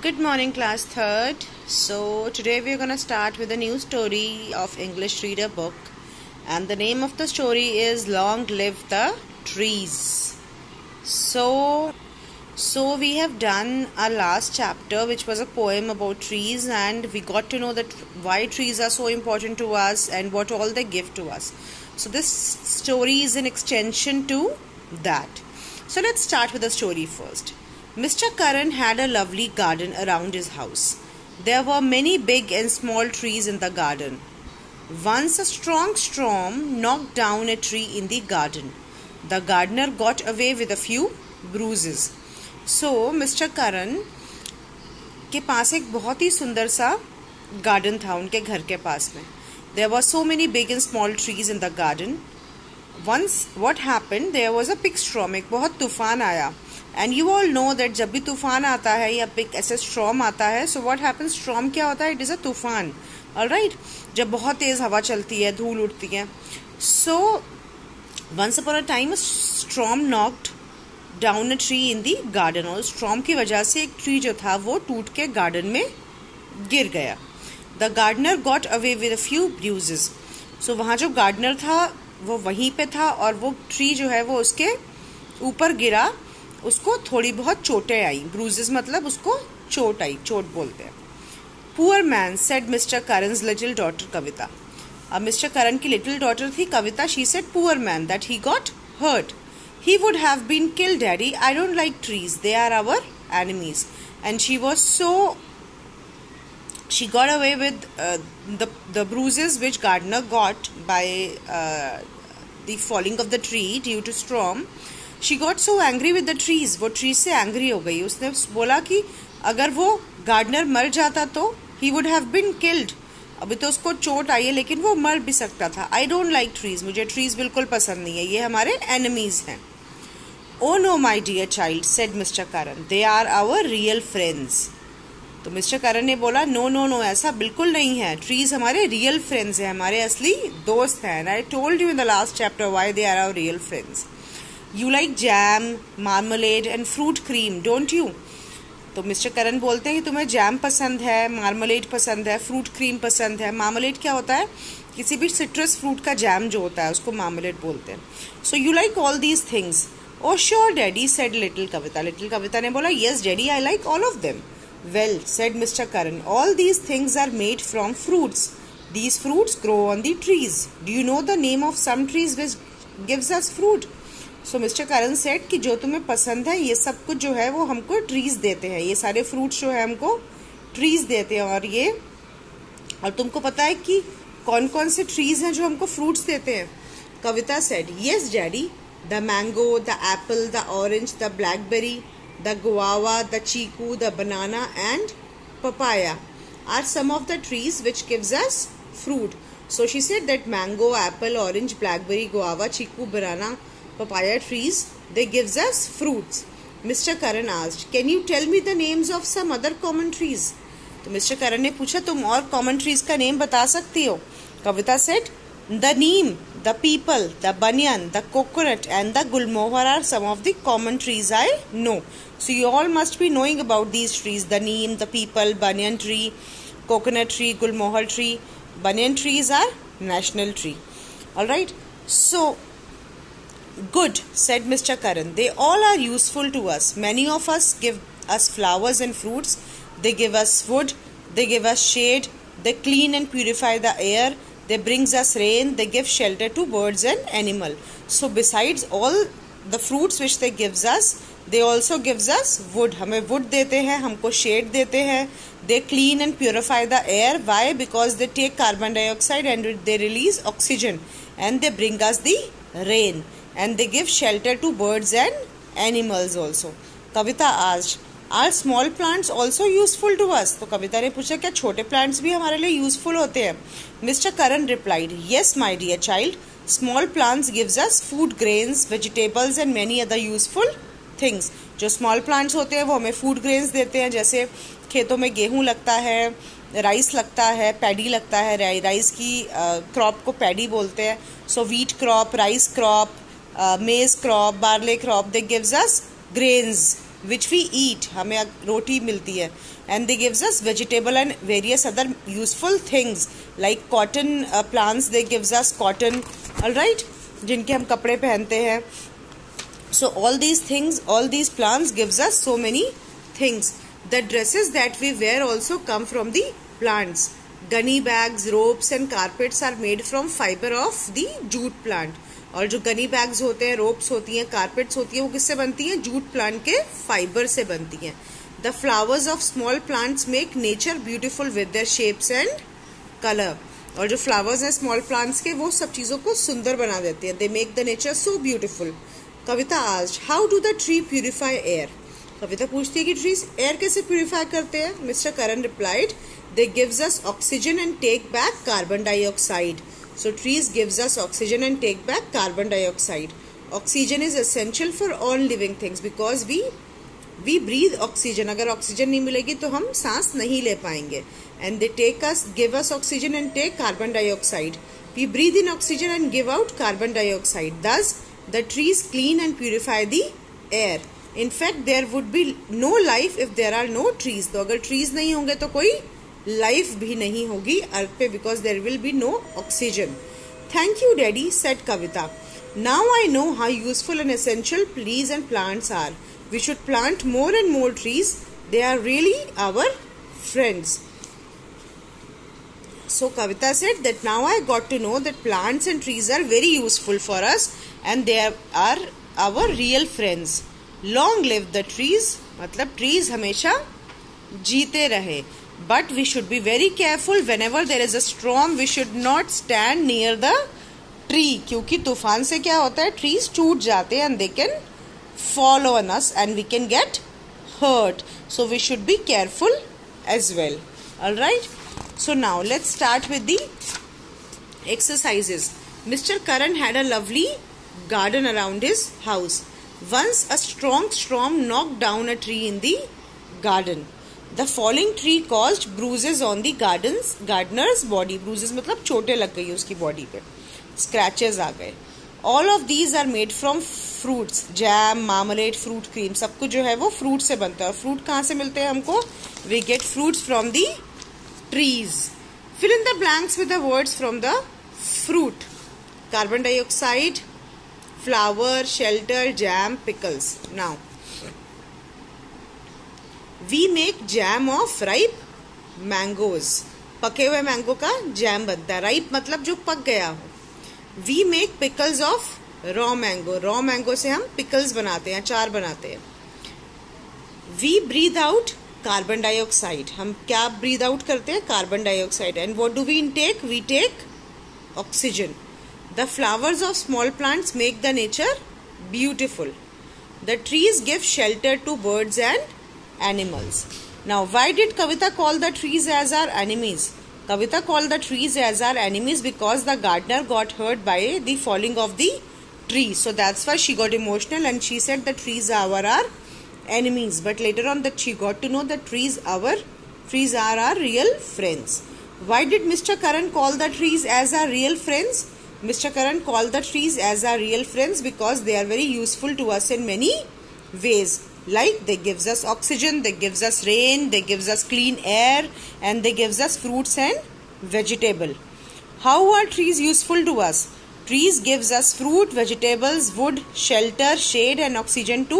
Good morning, class 3rd. So today we are going to start with a new story of English reader book, and the name of the story is Long Live the Trees. So we have done our last chapter, which was a poem about trees, and we got to know that why trees are so important to us and what all they give to us. So this story is an extension to that. So let's start with the story first. Mr. Karan had a lovely garden around his house. There were many big and small trees in the garden. Once a strong storm knocked down a tree in the garden. The gardener got away with a few bruises. So, Mr. Karan के पास एक बहुत ही सुंदर सा garden था उनके घर के पास में. There were so many big and small trees in the garden. Once what happened, there was a big storm. एक बहुत तूफान आया. And you all know that जब भी तूफान आता है या big ऐसे storm आता है, so what happens? Storm क्या होता है? It is a तूफान. Alright? जब बहुत तेज हवा चलती है, धूल उड़ती है. So once upon a time, a storm knocked down a tree in the garden. और storm की वजह से एक tree जो था वो टूट के garden में गिर गया. The gardener got away with a few bruises. So वहाँ जो gardener था वो वहीं पे था और वो tree जो है वो उसके ऊपर गिरा, उसको थोड़ी बहुत चोटें आई. ब्रूजेस मतलब उसको चोट आई, चोट बोलते हैं. Poor man said mister Karan's little daughter Kavita. अब मिस्टर करन की लिटिल डॉटर थी Kavita. She said poor man that he got hurt. He would have been killed daddy. I don't like trees, they are our enemies. And she was so she got away with the bruises which gardener got by the falling of the tree due to storm. She got so angry with the trees. वो trees से angry हो गई. उसने बोला कि अगर वो gardener मर जाता तो he would have been killed. अभी तो उसको चोट आई है लेकिन वो मर भी सकता था. I don't like trees. मुझे trees बिल्कुल पसंद नहीं है. ये हमारे enemies हैं. Oh no, my dear child, said Mr. Karan. They are our real friends. तो मिस्टर करन ने बोला नो नो नो, ऐसा बिल्कुल नहीं है. ट्रीज हमारे रियल फ्रेंड्स हैं, हमारे असली दोस्त हैं. I told you in the last chapter why they are our real friends. You like jam, marmalade and fruit cream, don't you? तो मिस्टर करन बोलते हैं कि तुम्हें जैम पसंद है, मार्मलेड पसंद है, फ्रूट क्रीम पसंद है. मार्मलेड क्या होता है? किसी भी सिट्रस फ्रूट का जैम जो होता है उसको मार्मलेड बोलते हैं. So you like all these things. Oh sure daddy, said little Kavita. Little Kavita ने बोला yes daddy, I like all of them. Well, said Mr. Karan, all these things are made from fruits. These fruits grow on the trees. Do you know the name of some trees which gives us fruit? So Mr. Karan said कि जो तुम्हें पसंद है ये सब कुछ जो है वो हमको trees देते हैं. ये सारे fruits जो है हमको trees देते हैं. और तुमको पता है कि कौन कौन से trees हैं जो हमको fruits देते हैं? कविता said, yes daddy, the mango, the apple, the orange, the blackberry, the guava, the chiku, the banana and papaya are some of the trees which gives us fruit. So she said that mango, apple, orange, blackberry, guava, chiku, banana, papaya trees, they gives us fruits. Mr. Karan asked, can you tell me the names of some other common trees? तो mister करन ने पूछा तुम और common trees का name बता सकती हो? कविता said, the neem, the people, the banyan, the coconut and the gulmohar are some of the common trees I know. So you all must be knowing about these trees. The neem, the people, banyan tree, coconut tree, gulmohar tree. Banyan trees are national tree. Alright. So, good, said Mr. Karan. They all are useful to us. Many of us give us flowers and fruits. They give us wood. They give us shade. They clean and purify the air. They brings us rain. They give shelter to birds and animal. So besides all the fruits which they gives us, they also gives us wood. हमें wood देते हैं, हमको shade देते हैं. They clean and purify the air. Why? Because they take carbon dioxide and they release oxygen. And they bring us the rain. And they give shelter to birds and animals also. Kavita asked, are small plants also useful to us? तो कविता ने पूछा क्या छोटे plants भी हमारे लिए useful होते हैं? Mr. Karan replied, yes my dear child, small plants gives us food grains, vegetables and many other useful things. जो small plants होते हैं वो हमें food grains देते हैं. जैसे खेतों में गेहूं लगता है, राइस लगता है, पैडी लगता है. राइस की क्रॉप को पैडी बोलते हैं. सो wheat crop, rice crop, maize crop, barley crop, they gives us grains. which we eat, हमें रोटी मिलती है, and they gives us vegetable and various other useful things like cotton plants, they gives us cotton, all right, जिनके हम कपड़े पहनते हैं. So all these things, all these plants gives us so many things. The dresses that we wear also come from the plants. Gunny bags, ropes and carpets are made from fiber of the jute plant. और जो Ghani bags होते हैं, ropes होती हैं, carpets होती हैं, वो किससे बनती हैं? जूट प्लांट के फाइबर से बनती हैं. The flowers of small plants make nature beautiful with their shapes and colour. और जो फ्लावर्स हैं स्मॉल प्लांट्स के, वो सब चीजों को सुंदर बना देते हैं. They make the nature so beautiful. Kavita asked, how do the tree purify air? Kavita पूछती है कि ट्रीज एयर कैसे प्यूरिफाई करते हैं? Mister Karan replied, they gives us oxygen and take back carbon dioxide. So trees gives us oxygen and take back carbon dioxide. Oxygen is essential for all living things because we breathe oxygen. अगर oxygen नहीं मिलेगी तो हम सांस नहीं ले पाएंगे. And they give us oxygen and take carbon dioxide. We breathe in oxygen and give out carbon dioxide. Thus, the trees clean and purify the air. In fact, there would be no life if there are no trees. तो अगर trees नहीं होंगे तो कोई life भी नहीं होगी earth पे, because there will be no oxygen. Thank you daddy, said Kavita. Now I know how useful and essential trees and plants are. We should plant more and more trees. They are really our friends. So Kavita said that now I got to know that plants and trees are very useful for us and they are our real friends. Long live the trees. मतलब trees हमेशा जीते रहे. But we should be very careful whenever there is a storm. We should not stand near the tree. क्योंकि तूफान से क्या होता है? Trees टूट जाते हैं and they can fall on us and we can get hurt. So we should be careful as well. Alright. So now let's start with the exercises. Mr. Karan had a lovely garden around his house. Once a strong storm knocked down a tree in the garden. The falling tree caused bruises on the gardener's body. Bruises मतलब चोटें लग गई उसकी body पे, scratches आ गए. All of these are made from fruits. Jam, marmalade, fruit cream, सब कुछ जो है वो फ्रूट से बनता है. और फ्रूट कहाँ से मिलते हैं हमको? We get fruits from the trees. Fill in the blanks with the words from the fruit. Carbon dioxide, flower, shelter, jam, pickles. Now we make jam of ripe mangoes. पके हुए मैंगो का jam बनता है. Ripe मतलब जो पक गया हो. We make pickles of raw mango. raw mango से हम pickles बनाते हैं, अचार बनाते हैं. We breathe out carbon dioxide. हम क्या breathe out करते हैं? Carbon dioxide. And what do we intake? We take oxygen. The flowers of small plants make the nature beautiful. The trees give shelter to birds and animals. Now, why did Kavita call the trees as our enemies? Kavita called the trees as our enemies because the gardener got hurt by the falling of the tree. So that's why she got emotional and she said the trees are our enemies. But later on that she got to know that trees are our real friends. Why did Mr. Karan call the trees as our real friends? Mr. Karan called the trees as our real friends because they are very useful to us in many ways. Like they gives us oxygen, they gives us rain, they gives us clean air and they gives us fruits and vegetable. How are trees useful to us? Trees gives us fruit, vegetables, wood, shelter, shade and oxygen to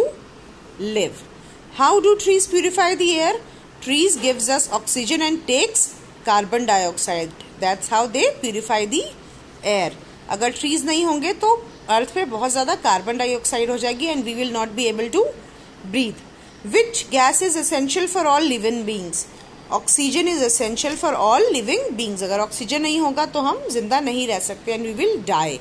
live. How do trees purify the air? Trees gives us oxygen and takes carbon dioxide. That's how they purify the air. अगर trees नहीं होंगे तो अर्थ पे बहुत ज़्यादा carbon dioxide हो जाएगी and we will not be able to breathe. Which gas is essential for all living beings? Oxygen is essential for all living beings. अगर ऑक्सीजन नहीं होगा तो हम जिंदा नहीं रह सकते and we will die.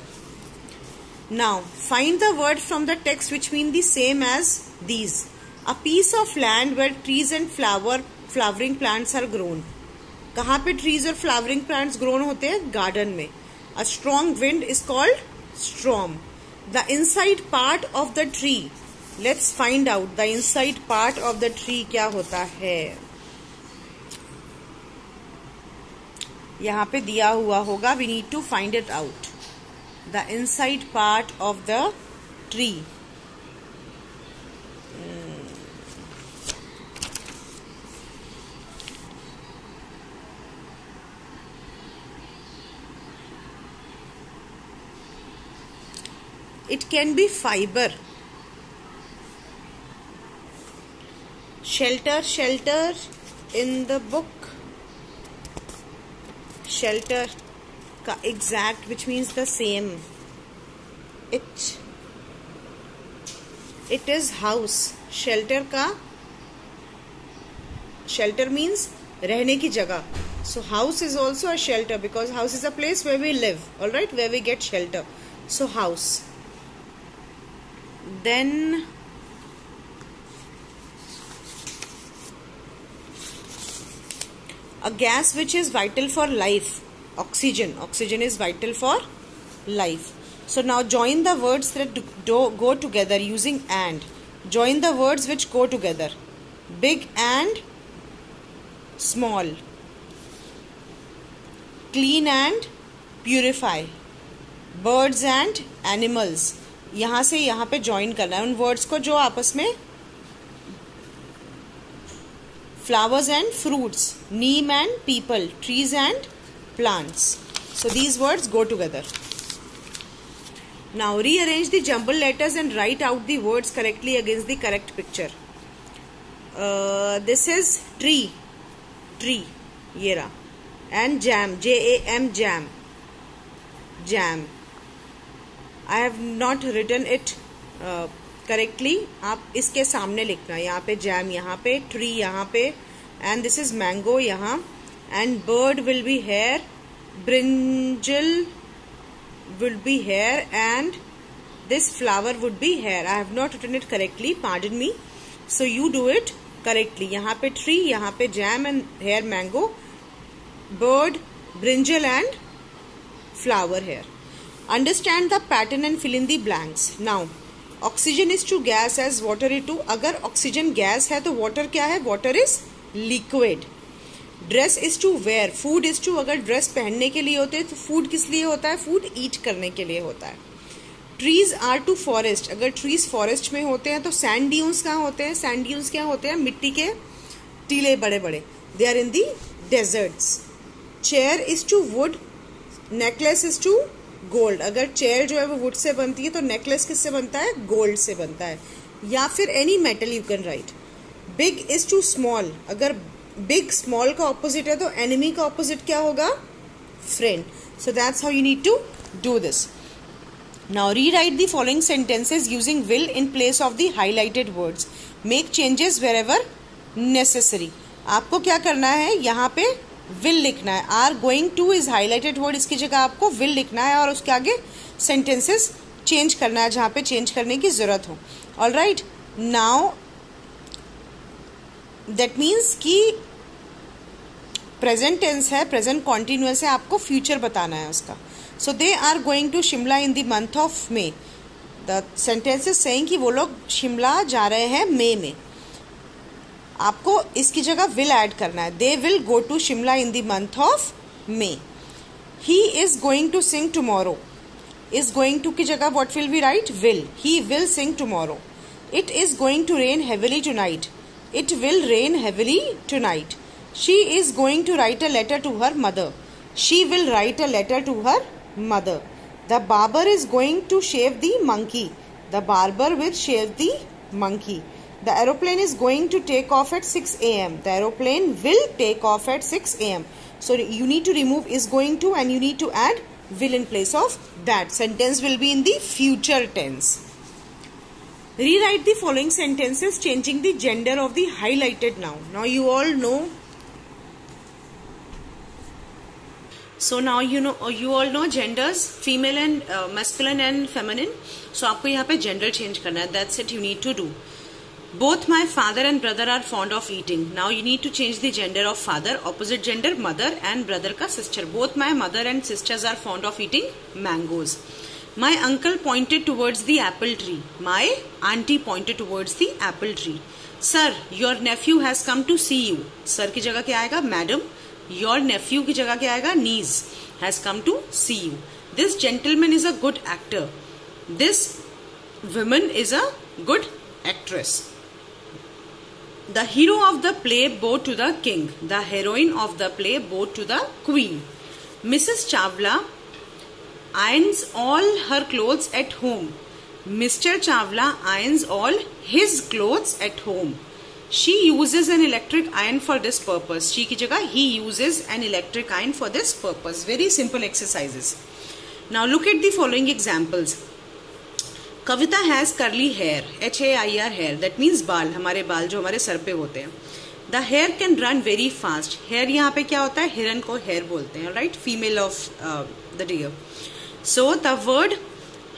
Now find the word from the text which mean the same as these. A piece of land where trees and flowering plants are grown. कहाँ पे trees और flowering plants grown होते हैं? Garden में. A strong wind is called storm. The inside part of the tree. Let's find out the inside part of the tree क्या होता है. यहाँ पे दिया हुआ होगा. We need to find it out. The inside part of the tree. It can be fiber. Shelter, shelter in the book. Shelter का exact which means the same. It is house. Shelter का shelter means रहने की जगह. So house is also a shelter because house is a place where we live. Alright, where we get shelter. So house. Then a gas which is vital for life. Oxygen. Oxygen is vital for life. So now join the words that go together using and. Join the words which go together. Big and small. Clean and purify. Birds and animals. यहाँ से यहाँ पे join करना है उन words को जो आपस में flowers and fruits, neem and people, trees and plants. So these words go together. Now rearrange the jumbled letters and write out the words correctly against the correct picture. This is tree, tree, ये रहा, and jam, J-A-M, jam, jam. I have not written it correctly. आप इसके सामने लिखना, यहाँ पे jam, यहाँ पे tree, यहाँ पे, and this is mango यहाँ, and bird will be here, brinjal will be here, and this flower would be here. I have not written it correctly, pardon me. So you do it correctly. यहाँ पे tree, यहाँ पे jam, and here mango, bird, brinjal and flower here. Understand the pattern and fill in the blanks. Now oxygen is to gas as water is to. अगर oxygen gas है तो water क्या है? Water is liquid. Dress is to wear. Food is to. अगर dress पहनने के लिए होते हैं तो food किस लिए होता है? Food eat करने के लिए होता है. Trees are to forest. अगर trees forest में होते हैं तो sand dunes कहाँ होते हैं? Sand dunes क्या होते हैं? मिट्टी के टीले बड़े बड़े. They are in the deserts. Chair is to wood. Necklace is to gold. अगर चेयर जो है वो वुड से बनती है तो नेकलेस किससे बनता है? गोल्ड से बनता है. या फिर any metal you can write. Big is to small. अगर बिग स्मॉल का ऑपोजिट है तो एनिमी का ऑपोजिट क्या होगा? Friend. So that's how you need to do this. Now rewrite the following sentences using will in place of the highlighted words. Make changes wherever necessary. आपको क्या करना है? यहाँ पे विल लिखना है. Are going to is highlighted word, इसकी जगह आपको विल लिखना है और उसके आगे सेंटेंसेस चेंज करना है जहां पे चेंज करने की जरूरत हो. All right. Now that means कि प्रेजेंट टेंस है, प्रेजेंट कॉन्टिन्यूअस है, आपको फ्यूचर बताना है उसका. So they are going to Shimla in the month of May. The sentences saying कि वो लोग शिमला जा रहे हैं मई में. आपको इसकी जगह विल ऐड करना है. They will go to Shimla in the month of May. He is going to sing tomorrow. Is going to की जगह what will be right? Will. He will sing tomorrow. It is going to rain heavily tonight. It will rain heavily tonight. She is going to write a letter to her mother. She will write a letter to her mother. The barber is going to shave the monkey. The barber will shave the monkey. The aeroplane is going to take off at 6 a.m. The aeroplane will take off at 6 a.m. So you need to remove is going to and you need to add will in place of that. Sentence will be in the future tense. Rewrite the following sentences changing the gender of the highlighted noun. Now you all know. So now you all know genders, female and masculine and feminine. So आपको यहाँ पे gender change करना है. That's it you need to do. Both my father and brother are fond of eating. Now you need to change the gender of father, opposite gender mother, and brother ka sister. Both my mother and sisters are fond of eating mangoes. My uncle pointed towards the apple tree. My auntie pointed towards the apple tree. Sir, your nephew has come to see you. Sir की जगह क्या आएगा? Madam. Your nephew की जगह क्या आएगा? Niece has come to see you. This gentleman is a good actor. This woman is a good actress. The hero of the play bowed to the king. The heroine of the play bowed to the queen. Mrs. Chawla irons all her clothes at home. Mr. Chawla irons all his clothes at home. She uses an electric iron for this purpose. She की जगह he uses an electric iron for this purpose. Very simple exercises. Now look at the following examples. Kavita has curly hair. HAIR hair. That means बाल. हमारे बाल जो हमारे sir पे होते हैं. The hair can run very fast. Hair यहाँ पे क्या होता है? हिरन को hair बोलते हैं. Right? Female of the deer. So the word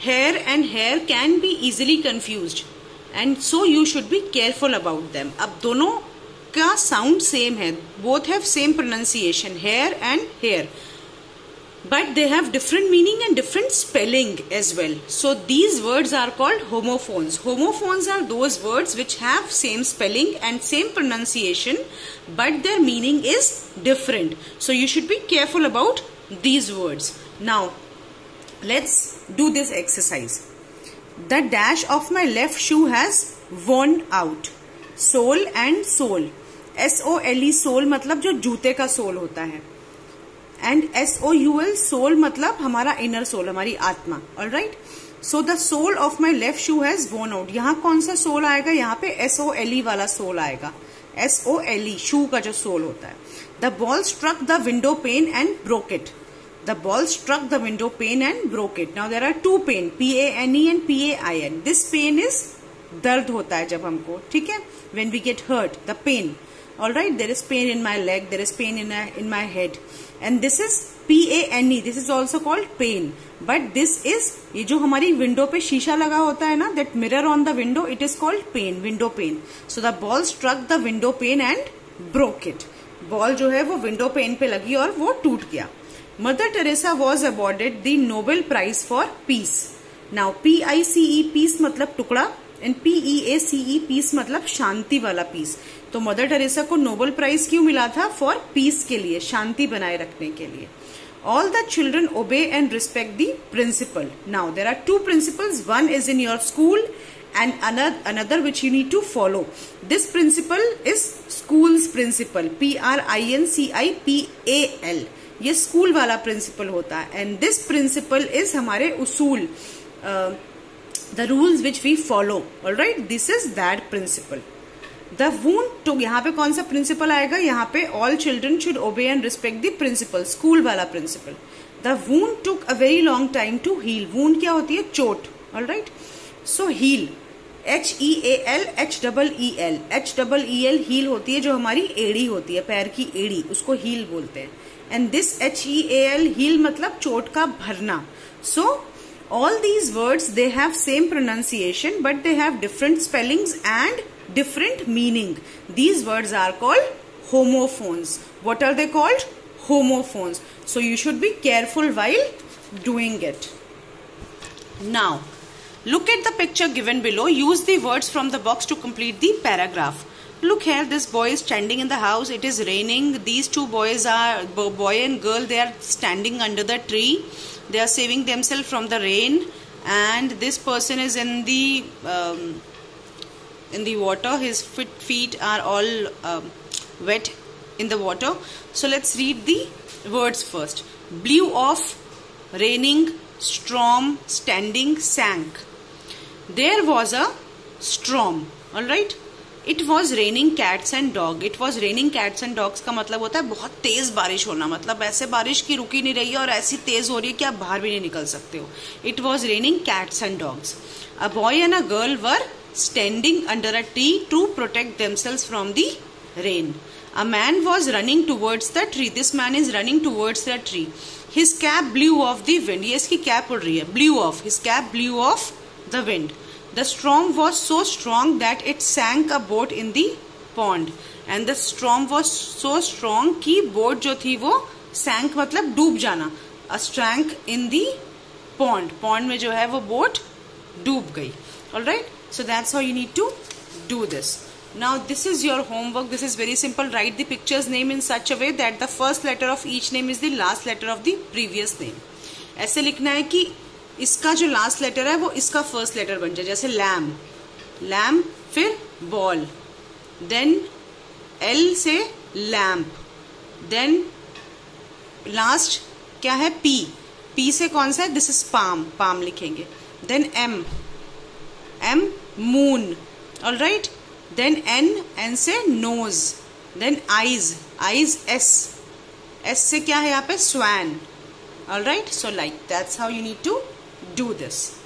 hair and hair can be easily confused. And so you should be careful about them. अब दोनों का sound same है. Both have same pronunciation, hair and hair. But they have different meaning and different spelling as well. So these words are called homophones. Homophones are those words which have same spelling and same pronunciation, but their meaning is different. So you should be careful about these words. Now, let's do this exercise. The dash of my left shoe has worn out. Sole and sole. SOLE sole मतलब जो जूते का soul होता है. And SOUL soul मतलब हमारा inner soul, हमारी आत्मा. Alright? So the sole of my left shoe has worn out. यहाँ कौन सा सोल आएगा? यहाँ पे SOLE वाला सोल आएगा. SOLE शू का जो सोल होता है. The ball struck the window pane and broke it. The ball struck the window pane and broke it. Now there are two pain, PANE and PAIN. This pain is दर्द होता है जब हमको, ठीक है? When we get hurt, the pain. All right, there is pain in my leg, there is pain in my head, and this is PANE. This is also called pain. But this is ये जो हमारी window पे शीशा लगा होता है ना, that mirror on the window, it is called pain, window pane. So the ball struck the window pane and broke it. Ball जो है वो window pane पे लगी और वो टूट गया. Mother Teresa was awarded the Nobel Prize for Peace. Now PICE peace मतलब टुकड़ा and PEACE peace मतलब शांति वाला पीस. तो मदर टेरेसा को नोबेल प्राइज क्यों मिला था? फॉर पीस के लिए, शांति बनाए रखने के लिए. All the children obey and respect the principal. Now there are two principles. One is in your school and another which you need to follow. This principle is school's principle. PRINCIPAL. ये school वाला principal होता है. And this principal is हमारे उसूल, the rules which we follow. Alright, this is that principal. The wound took, यहाँ पे कौन सा प्रिंसिपल आएगा? यहाँ पे all children should obey and respect the principal, school वाला principal. The wound took a very long time to heal. Wound क्या होती है? चोट. Alright, so heal, HEAL HEEL. HEEL heel होती है जो हमारी एड़ी होती है, पैर की एड़ी, उसको हील बोलते हैं. And this HEAL heal मतलब चोट का भरना. So all these words, they have same pronunciation but they have different spellings and different meaning. These words are called homophones. What are they called? Homophones. So you should be careful while doing it. Now look at the picture given below. Use the words from the box to complete the paragraph. Look here, this boy is standing in the house. It is raining. These two boys are, boy and girl, they are standing under the tree. They are saving themselves from the rain. And this person is in the water. His feet are all wet in the water. So let's read the words first. Blew off, raining, storm, standing, sank. There was a storm. All right. It was raining cats and dog. It was raining cats and dogs का मतलब होता है बहुत तेज बारिश होना. मतलब ऐसे बारिश की रुकी नहीं रही है और ऐसी तेज हो रही है कि आप बाहर भी नहीं निकल सकते हो. It was raining cats and dogs. A boy and a girl were standing under a tree to protect themselves from the rain. A man was running towards the tree. This man is running towards the tree. His cap blew off the wind. ये इसकी cap उड़ रही है. Blew off. His cap blew off the wind. The storm was so strong that it sank a boat in the pond. And the storm was so strong कि boat जो थी वो sank मतलब डूब जाना. A sank in the pond. Pond में जो है वो boat डूब गई. Alright? So that's how you need to do this. Now this is your homework. This is very simple. Write the picture's name in such a way that the first letter of each name is the last letter of the previous name. ऐसे लिखना है कि इसका जो last letter है वो इसका first letter बन जाए. जैसे लैम, लैम, फिर बॉल, देन एल से लैम्प, देन लास्ट क्या है? पी. पी से कौन सा है? दिस इज पाम, पाम लिखेंगे. Then M, M moon. All right. Then N से nose. Then eyes S. S से क्या है यहाँ पे? Swan. All right. So like that's how you need to do this.